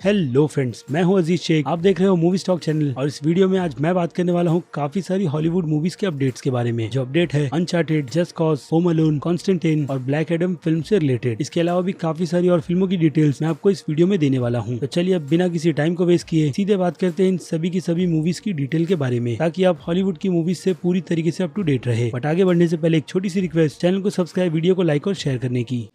Hello friends, मैं हूं अजीज शेख। आप देख रहे हो मूवी स्टॉक चैनल और इस वीडियो में आज मैं बात करने वाला हूं काफी सारी हॉलीवुड मूवीज के अपडेट्स के बारे में। जो अपडेट है uncharted, just cause, home alone, Constantine और ब्लैक एडम फिल्म से रिलेटेड। इसके अलावा भी काफी सारी और फिल्मों की डिटेल्स मैं आपको इस वीडियो में देने वाला हूँ। तो चलिए अब बिना किसी टाइम को वेस्ट किए सीधे बात करते हैं इन सभी की सभी मूवीज की डिटेल के बारे में, ताकि आप हॉलीवुड की मूवीज से पूरी तरीके से अप टू डेट रहे। बट आगे बढ़ने से पहले एक छोटी सी रिक्वेस्ट, चैनल को सब्सक्राइब, वीडियो को लाइक और शेयर करने की।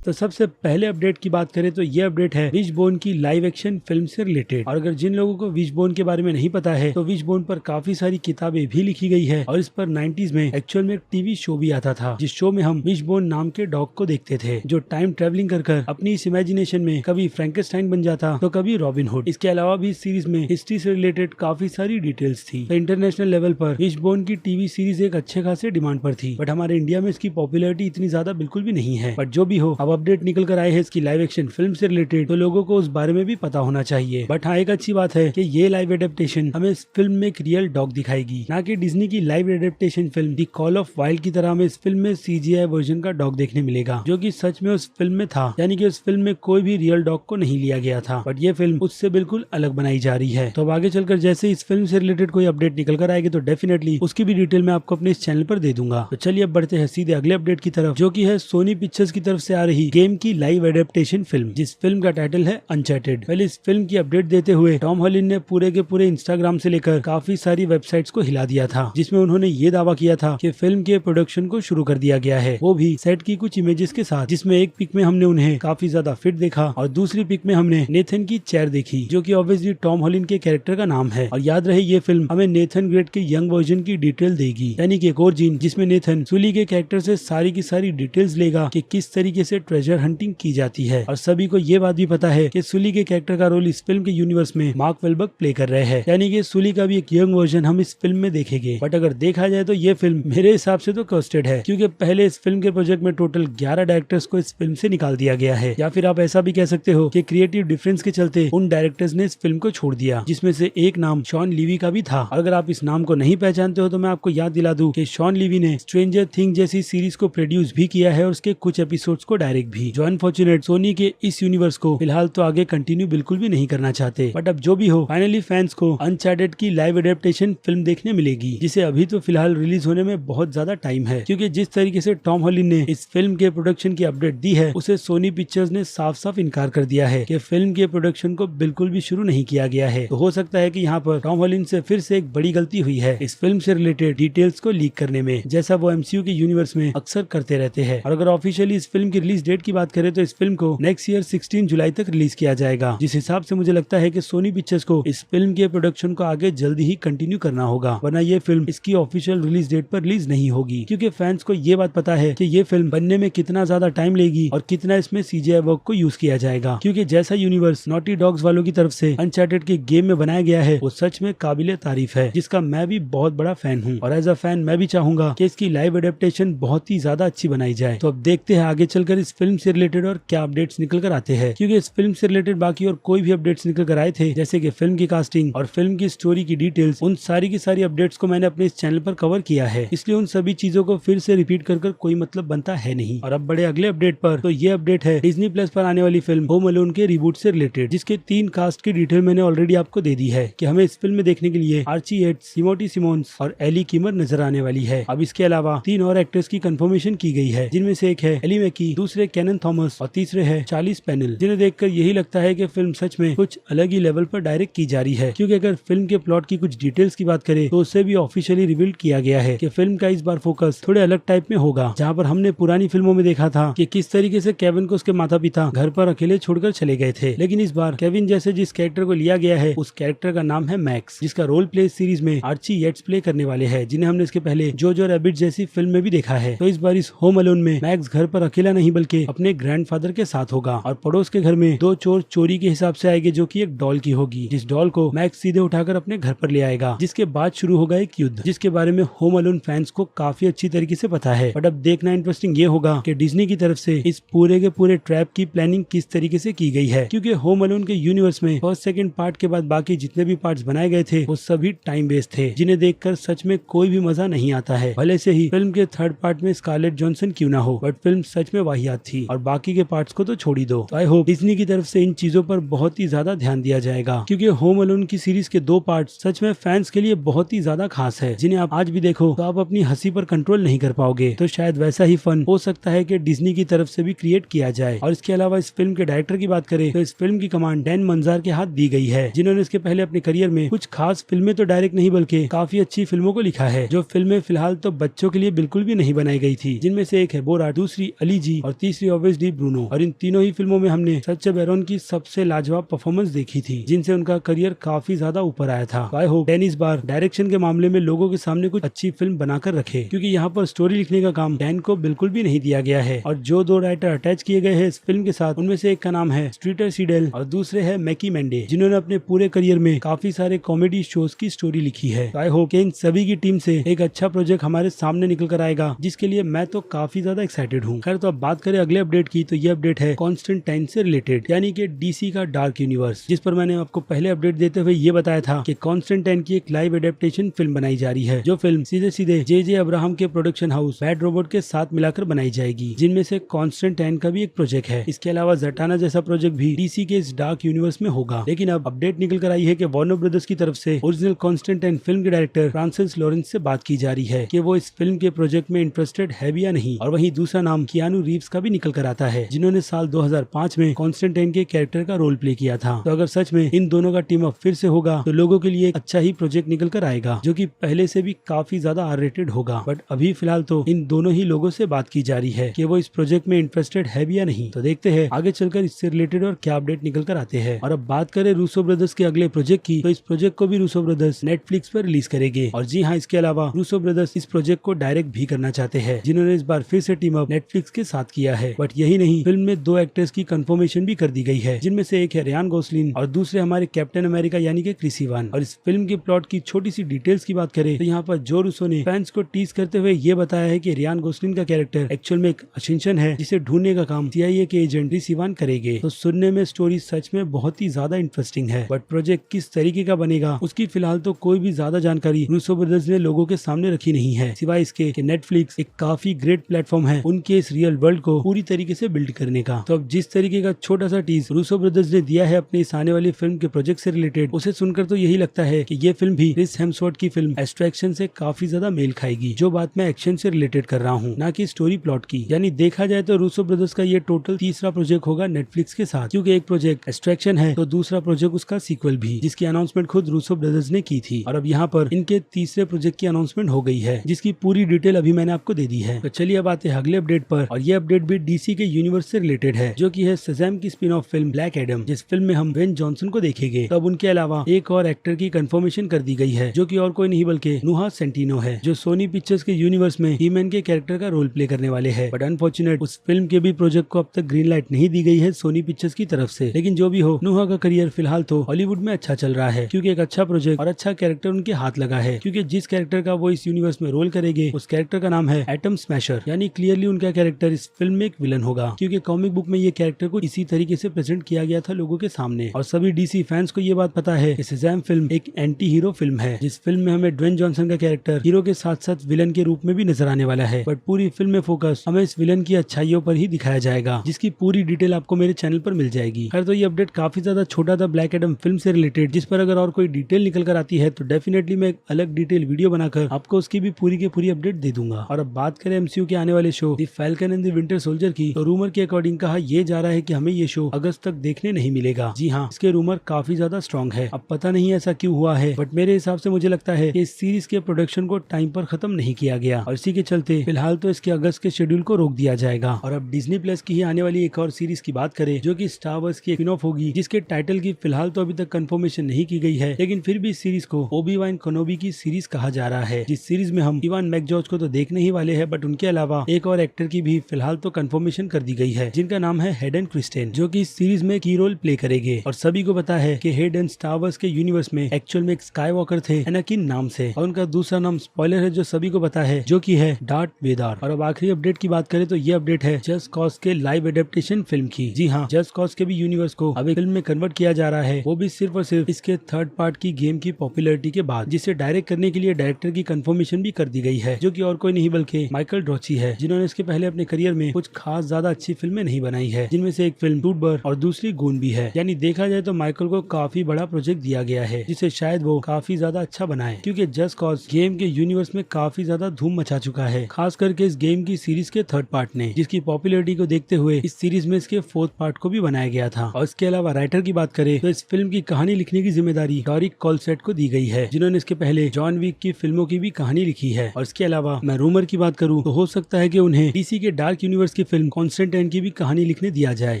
तो सबसे पहले अपडेट की बात करें तो ये अपडेट है विशबोन की लाइव एक्शन फिल्म से रिलेटेड। और अगर जिन लोगों को विशबोन के बारे में नहीं पता है तो विशबोन पर काफी सारी किताबें भी लिखी गई है और इस पर 90s में एक्चुअल में एक टीवी शो भी आता था, जिस शो में हम विशबोन नाम के डॉग को देखते थे, जो टाइम ट्रेवलिंग कर अपनी इस इमेजिनेशन में कभी फ्रैंकेस्टाइन बन जाता तो कभी रॉबिन हुड। इसके अलावा भी इस सीरीज में हिस्ट्री से रिलेटेड काफी सारी डिटेल्स थी। तो इंटरनेशनल लेवल पर विशबोन की टीवी सीरीज एक अच्छे खासे डिमांड पर थी, बट हमारे इंडिया में इसकी पॉपुलैरिटी इतनी ज्यादा बिल्कुल भी नहीं है। बट जो भी हो, अब अपडेट निकल कर आए हैं इसकी लाइव एक्शन फिल्म से रिलेटेड, तो लोगों को उस बारे में भी पता होना चाहिए। बट हाँ, एक अच्छी बात है कि ये लाइव एडेप्टेशन हमें इस फिल्म में एक रियल डॉग दिखाएगी, ना कि डिज्नी की live adaptation film the call of wild की तरह हमें इस फिल्म में सीजीआई वर्जन का डॉग देखने मिलेगा, जो कि सच में उस फिल्म में था। यानी कि उस फिल्म में कोई भी रियल डॉग को नहीं लिया गया था, बट ये फिल्म उससे बिल्कुल अलग बनाई जा रही है। तो अब आगे चलकर जैसे इस फिल्म से रिलेटेड कोई अपडेट निकल कर आएगी तो डेफिनेटली उसकी भी डिटेल मैं आपको अपने इस चैनल पर दे दूंगा। तो चलिए अब बढ़ते हैं सीधे अगले अपडेट की तरफ, जो की है सोनी पिक्चर्स की तरफ से आ रही गेम की लाइव एडेप्टेशन फिल्म, जिस फिल्म का टाइटल है अनचार्टेड। पहले इस फिल्म की अपडेट देते हुए टॉम हॉलैंड ने पूरे के पूरे इंस्टाग्राम से लेकर काफी सारी वेबसाइट्स को हिला दिया था, जिसमें उन्होंने ये दावा किया था कि फिल्म के प्रोडक्शन को शुरू कर दिया गया है, वो भी सेट की कुछ इमेजेस के साथ, जिसमें एक पिक में हमने उन्हें काफी ज्यादा फिट देखा और दूसरी पिक में हमने नेथन की चेयर देखी, जो कि ऑब्वियसली टॉम हॉलैंड के कैरेक्टर का नाम है। और याद रहे, ये फिल्म हमें नेथन ग्रेट के यंग वर्जन की डिटेल देगी, यानी कि एक और जीन जिसमें नेथन सुली के कैरेक्टर से सारी की सारी डिटेल्स लेगा कि किस तरीके से ट्रेजर हंटिंग की जाती है। और सभी को ये बात भी पता है कि सुली के कैरेक्टर का रोल इस फिल्म के यूनिवर्स में मार्क वेलबर्ग प्ले कर रहे हैं, यानी कि सुली का भी एक यंग वर्जन हम इस फिल्म में देखेंगे। बट अगर देखा जाए तो ये फिल्म मेरे हिसाब से तो कस्टेड है, क्योंकि पहले इस फिल्म के प्रोजेक्ट में टोटल 11 डायरेक्टर्स को इस फिल्म से निकाल दिया गया है, या फिर आप ऐसा भी कह सकते हो कि क्रिएटिव डिफरेंस के चलते उन डायरेक्टर्स ने इस फिल्म को छोड़ दिया, जिसमें से एक नाम शॉन लीवी का भी था। और अगर आप इस नाम को नहीं पहचानते हो तो मैं आपको याद दिला दूं कि शॉन लीवी ने स्ट्रेंजर थिंग्स जैसी सीरीज को प्रोड्यूस भी किया है और उसके कुछ एपिसोड्स को डायरेक्ट भी, जो अनफॉर्चुनेट सोनी के इस यूनिवर्स को फिलहाल तो आगे कंटिन्यू बिल्कुल भी नहीं करना चाहते। बट अब जो भी हो, फाइनली फैंस को अनचार्टेड की लाइव एडेप्टेशन फिल्म देखने मिलेगी, जिसे अभी तो फिलहाल रिलीज होने में बहुत ज्यादा टाइम है, क्योंकि जिस तरीके से टॉम हॉलैंड ने इस फिल्म के प्रोडक्शन की अपडेट दी है, उसे सोनी पिक्चर्स ने साफ साफ इनकार कर दिया है कि फिल्म के प्रोडक्शन को बिल्कुल भी शुरू नहीं किया गया है। तो हो सकता है कि यहाँ पर टॉम हॉलैंड से फिर से एक बड़ी गलती हुई है इस फिल्म से रिलेटेड डिटेल्स को लीक करने में, जैसा वो एमसीयू के यूनिवर्स में अक्सर करते रहते हैं। और अगर ऑफिशियली इस फिल्म की रिलीज डेट की बात करें तो इस फिल्म को नेक्स्ट ईयर 16 जुलाई तक रिलीज किया जाएगा, जिस हिसाब से मुझे लगता है कि सोनी पिक्चर्स को इस फिल्म के प्रोडक्शन को आगे जल्दी ही कंटिन्यू करना होगा, वरना ये फिल्म इसकी ऑफिशियल रिलीज डेट पर रिलीज नहीं होगी, क्योंकि फैंस को ये बात पता है कि ये फिल्म बनने में कितना ज्यादा टाइम लेगी और कितना इसमें सीजीआई वर्क को यूज किया जाएगा, क्योंकि जैसा यूनिवर्स नॉटी डॉग्स वालों की तरफ से अनचार्टेड के गेम में बनाया गया है वो सच में काबिले तारीफ है, जिसका मैं भी बहुत बड़ा फैन हूँ। और एज अ फैन मैं भी चाहूंगा कि इसकी लाइव एडेप्टेशन बहुत ही ज्यादा अच्छी बनाई जाए। तो अब देखते हैं आगे चलकर इस फिल्म से रिलेटेड और क्या अपडेट्स निकल कर आते हैं, क्योंकि इस फिल्म से रिलेटेड बाकी और कोई भी अपडेट्स निकल कर आए थे, जैसे कि फिल्म की कास्टिंग और फिल्म की स्टोरी की डिटेल्स, उन सारी की सारी अपडेट्स को मैंने अपने इस चैनल पर कवर किया है, इसलिए उन सभी चीजों को फिर से रिपीट कर कोई मतलब बनता है नहीं। और अब बड़े अगले अपडेट पर, तो ये अपडेट है डिज्नी प्लस पर आने वाली फिल्म होम अलोन के रिबूट से रिलेटेड, जिसके 3 कास्ट की डिटेल मैंने ऑलरेडी आपको दे दी है कि हमें इस फिल्म में देखने के लिए आर्ची येट्स, टिमोथी सिमोन्स और एली कीमर नजर आने वाली है। अब इसके अलावा 3 और एक्टर्स की कंफर्मेशन की गई है, जिनमें से एक है एली मैकी, दूसरे केनन थॉमस और तीसरे है चार्लिस पेनेल, जिन्हें देखकर यही लगता है कि फिल्म सच में कुछ अलग ही लेवल पर डायरेक्ट की जा रही है। क्योंकि अगर फिल्म के प्लॉट की कुछ डिटेल्स की बात करें तो उसे भी ऑफिशियली रिवील किया गया है कि फिल्म का इस बार फोकस थोड़े अलग टाइप में होगा, जहां पर हमने पुरानी फिल्मों में देखा था कि किस तरीके से केविन को उसके माता पिता घर पर अकेले छोड़कर चले गए थे, लेकिन इस बार केविन जैसे जिस कैरेक्टर को लिया गया है उस कैरेक्टर का नाम है मैक्स, जिसका रोल प्ले सीरीज में आर्ची येट्स प्ले करने वाले हैं, जिन्हें हमने इसके पहले जोजो रैबिट जैसी फिल्म में भी देखा है। तो इस बार इस होम अलोन में मैक्स घर पर अकेला नहीं बल्कि अपने ग्रैंडफादर के साथ होगा, और पड़ोस के घर में 2 चोर चोरी के हिसाब से आएंगे, जो कि एक डॉल की होगी, जिस डॉल को मैक्स सीधे उठाकर अपने घर पर ले आएगा, जिसके बाद शुरू होगा एक युद्ध, जिसके बारे में होम अलोन फैंस को काफी अच्छी तरीके से पता है। बट अब देखना इंटरेस्टिंग ये होगा कि डिज्नी की तरफ से इस पूरे के पूरे ट्रैप की प्लानिंग किस तरीके से की गई है, क्योंकि होम अलोन के यूनिवर्स में फर्स्ट सेकंड पार्ट के बाद बाकी जितने भी पार्ट्स बनाए गए थे वो सभी टाइम वेस्ट थे, जिन्हें देखकर सच में कोई भी मजा नहीं आता है। भले से ही फिल्म के 3rd पार्ट में स्कारलेट जॉनसन क्यों ना हो, बट फिल्म सच में वाहियात थी और बाकी के पार्ट्स को तो छोड़ ही दो। तो आई होप डिज्नी की तरफ से इन चीजों पर बहुत ही ज्यादा ध्यान दिया जाएगा, क्योंकि होम अलोन की सीरीज के 2 पार्ट सच में फैंस के लिए बहुत ही ज्यादा खास है, जिन्हें आप आज भी देखो तो आप अपनी हंसी पर कंट्रोल नहीं कर पाओगे। तो शायद वैसा ही फन हो सकता है कि डिज्नी की तरफ से भी क्रिएट किया जाए। और इसके अलावा इस फिल्म के डायरेक्टर की बात करें तो इस फिल्म की कमांड डैन मंजार के हाथ दी गई है, जिन्होंने इसके पहले अपने करियर में कुछ खास फिल्में तो डायरेक्ट नहीं बल्कि काफी अच्छी फिल्मों को लिखा है, जो फिल्में फिलहाल तो बच्चों के लिए बिल्कुल भी नहीं बनाई गई थी, जिनमें से एक है बोराट, दूसरी अली जी और तीसरी ऑब्वियसली ब्रूनो। और इन तीनों ही फिल्मों में हमने सच्चे बैरन की सबसे लाजवाब परफॉर्मेंस देखी थी, जिनसे उनका करियर काफी ज्यादा ऊपर आया था। आई होप डैन इस बार डायरेक्शन के मामले में लोगों के सामने कुछ अच्छी फिल्म बनाकर रखे, क्योंकि यहाँ पर स्टोरी लिखने का काम डैन को बिल्कुल भी नहीं दिया गया है। और जो 2 राइटर अटैच किए गए हैं इस फिल्म के साथ, उनमें से एक का नाम है स्ट्रीटर सीडेल और दूसरे है मैकी मेंडे, जिन्होंने अपने पूरे करियर में काफी सारे कॉमेडी शोज की स्टोरी लिखी है। आई होप इन सभी की टीम से एक अच्छा प्रोजेक्ट हमारे सामने निकल कर आएगा, जिसके लिए मैं तो काफी ज्यादा एक्साइटेड हूँ। खैर, तो अब बात करें अगले अपडेट की, तो ये अपडेट है कॉन्स्टेंटाइन से रिलेटेड, यानी कि डीसी का डार्क यूनिवर्स, जिस पर मैंने आपको पहले अपडेट देते हुए ये बताया था कि कॉन्स्टेंटाइन की एक लाइव एडेप्टेशन फिल्म बनाई जा रही है, जो फिल्म सीधे जे अब्राहम के प्रोडक्शन हाउस बैड रोबोट के साथ मिलाकर बनाई जाएगी, जिनमें से कॉन्स्टेंटाइन का भी एक प्रोजेक्ट है। इसके अलावा ज़टाना जैसा प्रोजेक्ट भी डीसी के इस डार्क यूनिवर्स में होगा। लेकिन अब अपडेट निकल कर आई है कि वार्नर ब्रदर्स की तरफ से ओरिजिनल कॉन्स्टेंटाइन फिल्म के डायरेक्टर फ्रांसिस लॉरेंस से बात की जा रही है कि वो इस फिल्म के प्रोजेक्ट में इंटरेस्टेड है भी या नहीं। और वहीं दूसरा नाम कियानू रीव्स का भी निकल कर आता है, जिन्होंने साल 2005 में कॉन्स्टेंटाइन के कैरेक्टर का रोल प्ले किया था। तो अगर सच में इन दोनों का टीम अप फिर से होगा तो लोगों के लिए एक अच्छा ही प्रोजेक्ट निकल कर आएगा, जो कि पहले से भी काफी ज्यादा आर रेटेड होगा। बट अभी फिलहाल तो इन दोनों ही लोगों से बात की जा रही है कि वो इस प्रोजेक्ट में इंटरेस्टेड है भी या नहीं। तो देखते हैं आगे चलकर इससे रिलेटेड और क्या अपडेट निकल कर आते हैं। और अब बात करें रूसो ब्रदर्स के अगले प्रोजेक्ट की, तो इस प्रोजेक्ट को भी रूसो ब्रदर्स नेटफ्लिक्स पर रिलीज करेंगे। और जी हाँ, इसके अलावा रूसो ब्रदर्स इस प्रोजेक्ट को डायरेक्ट भी करना चाहते हैं, जिन्होंने इस बार फिर से टीम अप नेटफ्लिक्स के साथ किया है। बट यही नहीं, फिल्म में 2 एक्टर्स की कंफर्मेशन भी कर दी गई है, जिनमें से एक है रियान गोसलिन और दूसरे हमारे कैप्टन अमेरिका यानी कि क्रिस इवान। और इस फिल्म की प्लॉट की छोटी सी डिटेल्स की बात करें तो यहाँ पर जो रूसो ने फैंस को टीज करते हुए ये बताया है कि रियान गोसलिन का कैरेक्टर एक्चुअल में एक असेंशन है, जिसे ढूंढने का काम CIA के एजेंट क्रिस इवान करेंगे। तो सुनने में स्टोरी सच में बहुत ही ज्यादा इंटरेस्टिंग है, बट प्रोजेक्ट किस तरीके का बनेगा उसकी फिलहाल तो कोई भी ज्यादा जानकारी रूसो ब्रदर्स ने लोगों के सामने रखी नहीं है, सिवाय इसके कि नेटफ्लिक्स एक काफी ग्रेट प्लेटफॉर्म है उनके इस रियल वर्ल्ड को पूरी तरीके से बिल्ड करने का। तो अब जिस तरीके का छोटा सा टीज रूसो ब्रदर्स ने दिया है अपने इस आने वाली फिल्म के प्रोजेक्ट से रिलेटेड, उसे सुनकर तो यही लगता है कि ये फिल्म भी क्रिस हेम्सवर्थ की फिल्म एक्सट्रैक्शन से काफी ज्यादा मेल खाएगी। जो बात मैं एक्शन से रिलेटेड कर रहा हूँ, ना कि स्टोरी प्लॉट की। यानी देखा जाए तो रूसो ब्रदर्स का ये टोटल तीसरा प्रोजेक्ट होगा नेटफ्लिक्स के साथ, क्योंकि एक प्रोजेक्ट एक्सट्रैक्शन है तो दूसरा प्रोजेक्ट उसका सीक्वल भी, जिसकी अनाउंसमेंट खुद रूसो ब्रदर्स ने की थी। और अब यहाँ पर इनके तीसरे प्रोजेक्ट की अनाउंसमेंट हो गई है, जिसकी पूरी डिटेल अभी मैंने आपको दे दी है। तो चलिए अब आते हैं अगले अपडेट पर, और ये अपडेट भी डीसी के यूनिवर्स से रिलेटेड है, जो कि है शज़ैम की spin off film black Adam, जिस फिल्म में हम ड्वेन जॉनसन को देखेंगे। तो अब उनके अलावा एक और एक्टर की कंफर्मेशन कर दी गई है, जो कि और कोई नहीं बल्कि नुहा सेंटिनो है, जो सोनी पिक्चर्स के यूनिवर्स में ही-मैन के कैरेक्टर का रोल प्ले करने वाले हैं। बट अनफॉर्चुनेट उस फिल्म के भी प्रोजेक्ट को अब तक ग्रीन लाइट नहीं दी गई है सोनी पिक्चर्स की तरफ से। लेकिन जो भी हो, नुहा का करियर फिलहाल तो हॉलीवुड में अच्छा चल रहा है, क्योंकि एक अच्छा प्रोजेक्ट और अच्छा कैरेक्टर उनके हाथ लगा है। क्योंकि जिस कैरेक्टर का वो इस यूनिवर्स में रोल करेंगे उस कैरेक्टर का नाम है एटम स्मैशर, यानी क्लियरली उनका कैरेक्टर इस फिल्म में एक विलन होगा, क्योंकि कॉमिक बुक में ये कैरेक्टर को इसी तरीके से प्रेजेंट किया गया था लोगों के सामने। और सभी डीसी फैंस को ये बात पता है कि शज़ैम फिल्म एक एंटी हीरो फिल्म है, जिस फिल्म में हमें ड्वेन जॉनसन का कैरेक्टर हीरो के साथ साथ विलन के रूप में भी नजर आने वाला है। बट पूरी फिल्म में फोकस हमें इस विलन की अच्छाइयों पर ही दिखाया जाएगा, जिसकी पूरी डिटेल आपको मेरे चैनल पर मिल जाएगी। खैर, तो ये अपडेट काफी ज्यादा छोटा था ब्लैक एडम फिल्म से रिलेटेड, जिस पर अगर और कोई डिटेल निकल कर आती है तो डेफिनेटली मैं एक अलग डिटेल वीडियो बनाकर आपको उसकी भी पूरी की पूरी अपडेट दे दूंगा। और अब बात करें MCU के आने वाले show the falcon and the winter soldier की, तो रूमर के अकॉर्डिंग कहा यह जा रहा है कि हमें ये शो अगस्त तक देखने नहीं मिलेगा। जी हाँ, इसके रूमर काफी ज्यादा स्ट्रॉन्ग है। अब पता नहीं ऐसा क्यों हुआ है, बट मेरे हिसाब से मुझे लगता है कि इस सीरीज के प्रोडक्शन को टाइम पर खत्म नहीं किया गया, और इसी के चलते फिलहाल तो इसके अगस्त के शेड्यूल को रोक दिया जाएगा। और अब डिज्नी प्लस की ही आने वाली एक और सीरीज की बात करें, जो कि स्टार वार्स की स्पिन ऑफ होगी, जिसके टाइटल की फिलहाल तो अभी तक कंफर्मेशन नहीं की गई है, लेकिन फिर भी इस सीरीज को ओबी-वान केनोबी की सीरीज कहा जा रहा है, जिस सीरीज में हम इवान मैकजॉर्ज को तो देखने ही वाले हैं, बट उनके अलावा एक और एक्टर की भी फिलहाल तो कंफर्मेशन कर दी गई है, जिनका नाम है हेडन क्रिस्टेन, जो कि इस सीरीज में की रोल प्ले करेंगे। और सभी को पता है कि हेडन स्टार वार्स के यूनिवर्स में एक्चुअल में एक स्काईवॉकर थे एनाकिन नाम से, और उनका दूसरा नाम स्पॉइलर है जो सभी को पता है, जो कि है डार्थ वेदर। और अब आखिरी अपडेट की बात करें तो ये अपडेट है जस्ट कॉज के लाइव एडेप्टेशन फिल्म की। जी हाँ, जस्ट कॉज के भी यूनिवर्स को अब एक फिल्म में कन्वर्ट किया जा रहा है, वो भी सिर्फ और सिर्फ इसके थर्ड पार्ट की गेम की पॉपुलैरिटी के बाद, जिसे डायरेक्ट करने के लिए डायरेक्टर की कंफर्मेशन भी कर दी गई है, जो कि और कोई नहीं बल्कि माइकल ड्रॉची है, जिन्होंने इसके पहले अपने करियर में कुछ खास ज्यादा अच्छी फिल्में नहीं बनाई है, जिनमें से एक फिल्म टूटबर और दूसरी गून भी है। यानी देखा जाए तो माइकल को काफी बड़ा प्रोजेक्ट दिया गया है, जिसे शायद वो काफी ज्यादा अच्छा बनाए, क्योंकि जस्ट कॉज गेम के यूनिवर्स में काफी ज्यादा धूम मचा चुका है, खास करके इस गेम की सीरीज के थर्ड पार्ट ने, जिसकी पॉपुलैरिटी को देखते हुए इस सीरीज में इसके फोर्थ पार्ट को भी बनाया गया था। और इसके अलावा राइटर की बात करें तो इस फिल्म की कहानी लिखने की जिम्मेदारी डॉरिक कॉलसेट को दी गई है, जिन्होंने इसके पहले जॉन विक की फिल्मों की भी कहानी लिखी है। और इसके अलावा मैं रूमर की बात करूँ तो हो सकता है कि उन्हें डीसी के डार्क यूनिवर्स की फिल्म कॉन्स्टेंटाइन की भी कहानी लिखने दिया जाए।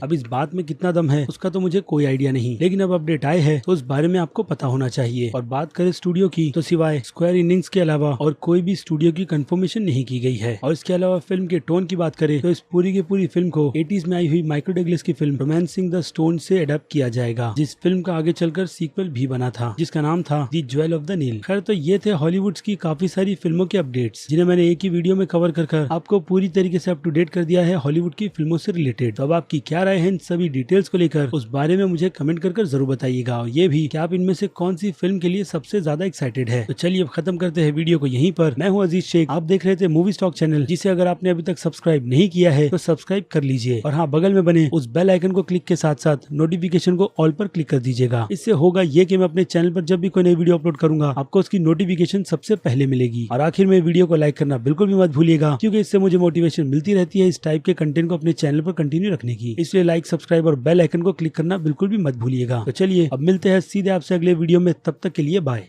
अब इस बात में कितना दम है उसका तो मुझे कोई आइडिया नहीं, लेकिन अब अपडेट आए हैं तो उस बारे में आपको पता होना चाहिए। और बात करें स्टूडियो की तो सिवाय स्क्वायर इनिंग्स के अलावा और कोई भी स्टूडियो की कंफर्मेशन नहीं की गई है। और इसके अलावा फिल्म के टोन की बात करें तो इस पूरी की पूरी फिल्म को 80s में आई हुई माइकल डगलस की फिल्म रोमांसिंग द स्टोन से अडैप्ट किया जाएगा, जिस फिल्म का आगे चलकर सीक्वल भी बना था, जिसका नाम था द ज्वेल ऑफ द नील। खैर तो ये थे हॉलीवुड की काफी सारी फिल्मों के अपडेट्स, जिन्हें मैंने एक ही वीडियो में कवर कर आपको पूरी तरीके से अप टू डेट कर दिया है हॉलीवुड की फिल्मों से रिलेटेड। तो अब आपकी क्या राय है इन सभी डिटेल्स को लेकर, उस बारे में मुझे कमेंट कर जरूर बताइएगा। और ये भी कि आप इनमें से कौन सी फिल्म के लिए सबसे ज्यादा एक्साइटेड है। तो चलिए अब खत्म करते हैं वीडियो को यहीं पर। मैं हूं अजीज शेख, आप देख रहे थे मूवी स्टॉक चैनल, जिसे अगर आपने अभी तक सब्सक्राइब नहीं किया है तो सब्सक्राइब कर लीजिए। और हाँ, बगल में बने उस बेल आइकन को क्लिक के साथ साथ नोटिफिकेशन को ऑल पर क्लिक कर दीजिएगा। इससे होगा ये कि मैं अपने चैनल पर जब भी कोई नई वीडियो अपलोड करूंगा आपको उसकी नोटिफिकेशन सबसे पहले मिलेगी। और आखिर में वीडियो को लाइक करना बिल्कुल भी मत भूलिएगा, क्योंकि इससे मुझे मोटिवेशन मिलती रहती है इस टाइप के कंटेंट को अपने चैनल पर कंटिन्यू रखने की। इसलिए लाइक, सब्सक्राइब और बेल आइकन को क्लिक करना बिल्कुल भी मत भूलिएगा। तो चलिए अब मिलते हैं सीधे आपसे अगले वीडियो में, तब तक के लिए बाय।